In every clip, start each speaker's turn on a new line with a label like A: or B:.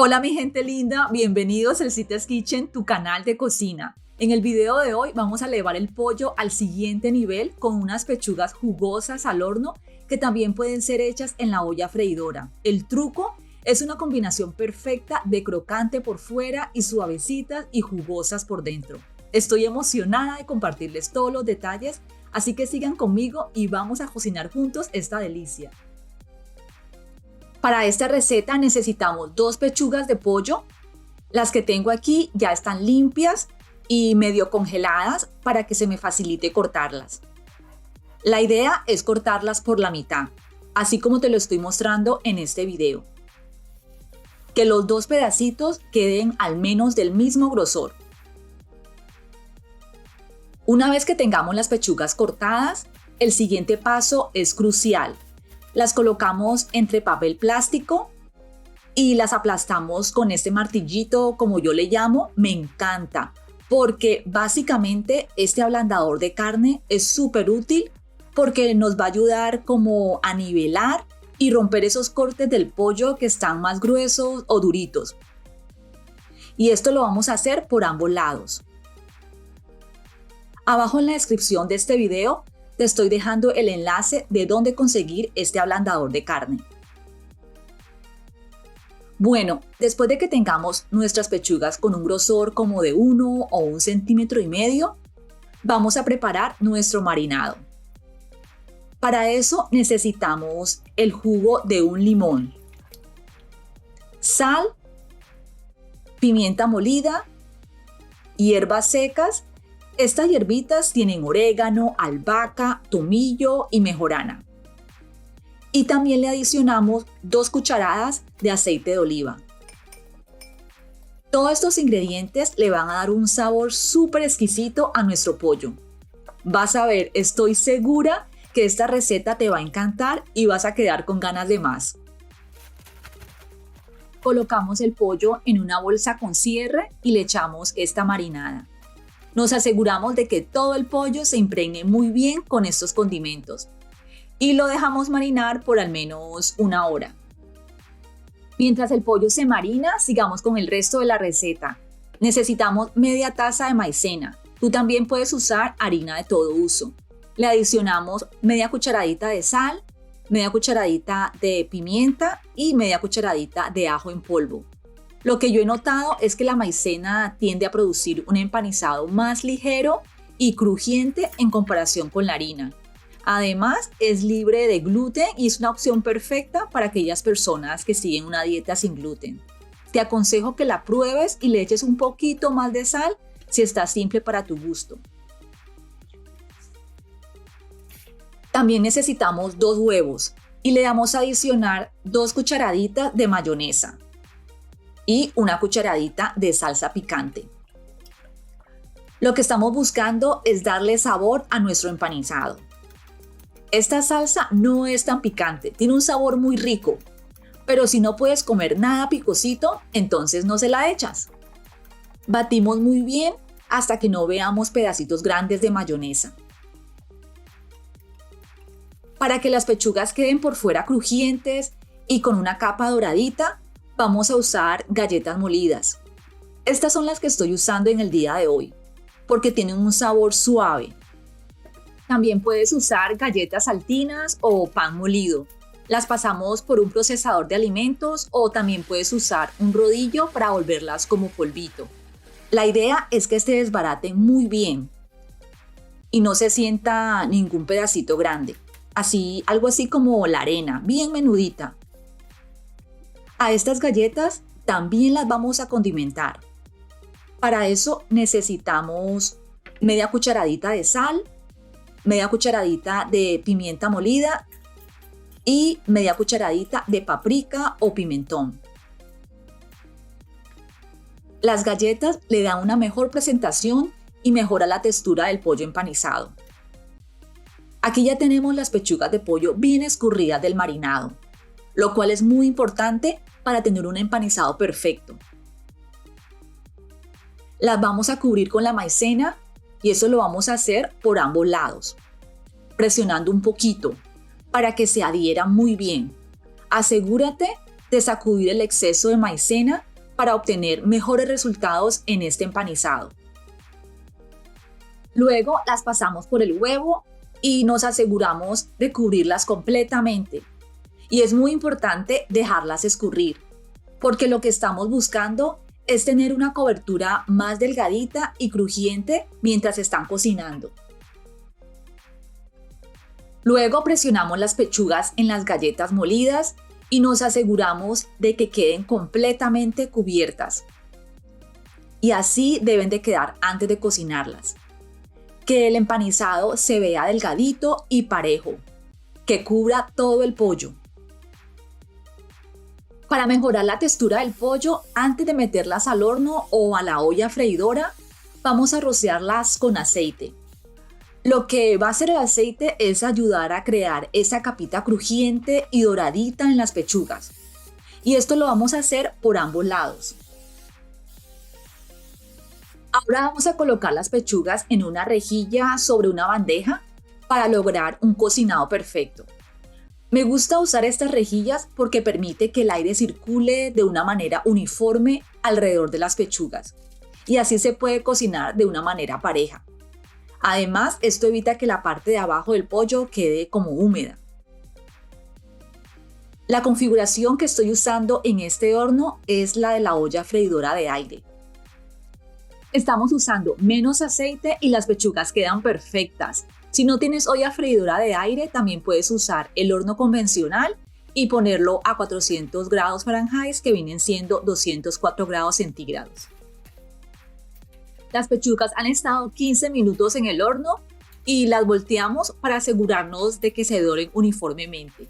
A: Hola mi gente linda, bienvenidos al Cites Kitchen, tu canal de cocina. En el video de hoy vamos a elevar el pollo al siguiente nivel con unas pechugas jugosas al horno que también pueden ser hechas en la olla freidora. El truco es una combinación perfecta de crocante por fuera y suavecitas y jugosas por dentro. Estoy emocionada de compartirles todos los detalles, así que sigan conmigo y vamos a cocinar juntos esta delicia. Para esta receta necesitamos 2 pechugas de pollo. Las que tengo aquí ya están limpias y medio congeladas para que se me facilite cortarlas. La idea es cortarlas por la mitad, así como te lo estoy mostrando en este video. Que los 2 pedacitos queden al menos del mismo grosor. Una vez que tengamos las pechugas cortadas, el siguiente paso es crucial. Las colocamos entre papel plástico y las aplastamos con este martillito, como yo le llamo. Me encanta porque básicamente este ablandador de carne es súper útil porque nos va a ayudar como a nivelar y romper esos cortes del pollo que están más gruesos o duritos. Y esto lo vamos a hacer por ambos lados. Abajo en la descripción de este video te estoy dejando el enlace de dónde conseguir este ablandador de carne. Bueno, después de que tengamos nuestras pechugas con un grosor como de 1 o 1,5 centímetros, vamos a preparar nuestro marinado. Para eso necesitamos el jugo de un limón, sal, pimienta molida, hierbas secas. Estas hierbitas tienen orégano, albahaca, tomillo y mejorana. Y también le adicionamos 2 cucharadas de aceite de oliva. Todos estos ingredientes le van a dar un sabor súper exquisito a nuestro pollo. Vas a ver, estoy segura que esta receta te va a encantar y vas a quedar con ganas de más. Colocamos el pollo en una bolsa con cierre y le echamos esta marinada. Nos aseguramos de que todo el pollo se impregne muy bien con estos condimentos y lo dejamos marinar por al menos 1 hora. Mientras el pollo se marina, sigamos con el resto de la receta. Necesitamos media taza de maicena. Tú también puedes usar harina de todo uso. Le adicionamos media cucharadita de sal, media cucharadita de pimienta y media cucharadita de ajo en polvo. Lo que yo he notado es que la maicena tiende a producir un empanizado más ligero y crujiente en comparación con la harina. Además, es libre de gluten y es una opción perfecta para aquellas personas que siguen una dieta sin gluten. Te aconsejo que la pruebes y le eches un poquito más de sal si está simple para tu gusto. También necesitamos 2 huevos y le vamos a adicionar 2 cucharaditas de mayonesa y 1 cucharadita de salsa picante. Lo que estamos buscando es darle sabor a nuestro empanizado. Esta salsa no es tan picante, tiene un sabor muy rico, pero si no puedes comer nada picosito, entonces no se la echas. Batimos muy bien hasta que no veamos pedacitos grandes de mayonesa. Para que las pechugas queden por fuera crujientes y con una capa doradita, vamos a usar galletas molidas. Estas son las que estoy usando en el día de hoy, porque tienen un sabor suave. También puedes usar galletas saltinas o pan molido. Las pasamos por un procesador de alimentos o también puedes usar un rodillo para volverlas como polvito. La idea es que se desbaraten muy bien y no se sienta ningún pedacito grande. Algo así como la arena, bien menudita. A estas galletas también las vamos a condimentar. Para eso necesitamos media cucharadita de sal, media cucharadita de pimienta molida y media cucharadita de paprika o pimentón. Las galletas le dan una mejor presentación y mejora la textura del pollo empanizado. Aquí ya tenemos las pechugas de pollo bien escurridas del marinado, lo cual es muy importante para tener un empanizado perfecto. Las vamos a cubrir con la maicena y eso lo vamos a hacer por ambos lados, presionando un poquito para que se adhiera muy bien. Asegúrate de sacudir el exceso de maicena para obtener mejores resultados en este empanizado. Luego las pasamos por el huevo y nos aseguramos de cubrirlas completamente. Y es muy importante dejarlas escurrir, porque lo que estamos buscando es tener una cobertura más delgadita y crujiente mientras están cocinando. Luego presionamos las pechugas en las galletas molidas y nos aseguramos de que queden completamente cubiertas. Y así deben de quedar antes de cocinarlas. Que el empanizado se vea delgadito y parejo, que cubra todo el pollo. Para mejorar la textura del pollo, antes de meterlas al horno o a la olla freidora, vamos a rociarlas con aceite. Lo que va a hacer el aceite es ayudar a crear esa capita crujiente y doradita en las pechugas. Y esto lo vamos a hacer por ambos lados. Ahora vamos a colocar las pechugas en una rejilla sobre una bandeja para lograr un cocinado perfecto. Me gusta usar estas rejillas porque permite que el aire circule de una manera uniforme alrededor de las pechugas y así se puede cocinar de una manera pareja. Además, esto evita que la parte de abajo del pollo quede como húmeda. La configuración que estoy usando en este horno es la de la olla freidora de aire. Estamos usando menos aceite y las pechugas quedan perfectas. Si no tienes olla freidora de aire, también puedes usar el horno convencional y ponerlo a 400 grados Fahrenheit, que vienen siendo 204 grados centígrados. Las pechugas han estado 15 minutos en el horno y las volteamos para asegurarnos de que se doren uniformemente.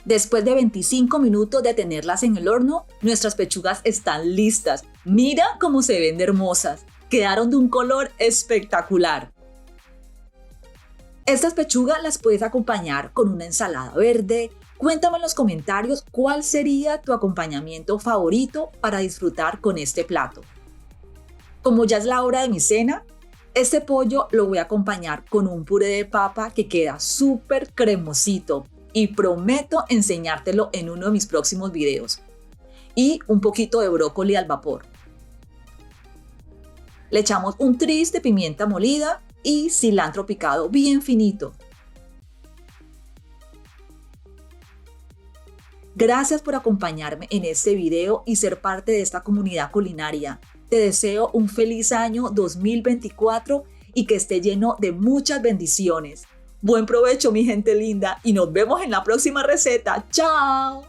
A: Después de 25 minutos de tenerlas en el horno, nuestras pechugas están listas. Mira cómo se ven de hermosas. Quedaron de un color espectacular. Estas pechugas las puedes acompañar con una ensalada verde. Cuéntame en los comentarios cuál sería tu acompañamiento favorito para disfrutar con este plato. Como ya es la hora de mi cena, este pollo lo voy a acompañar con un puré de papa que queda súper cremosito. Y prometo enseñártelo en uno de mis próximos videos. Y un poquito de brócoli al vapor. Le echamos un tris de pimienta molida y cilantro picado bien finito. Gracias por acompañarme en este video y ser parte de esta comunidad culinaria. Te deseo un feliz año 2024 y que esté lleno de muchas bendiciones. Buen provecho, mi gente linda, y nos vemos en la próxima receta. ¡Chao!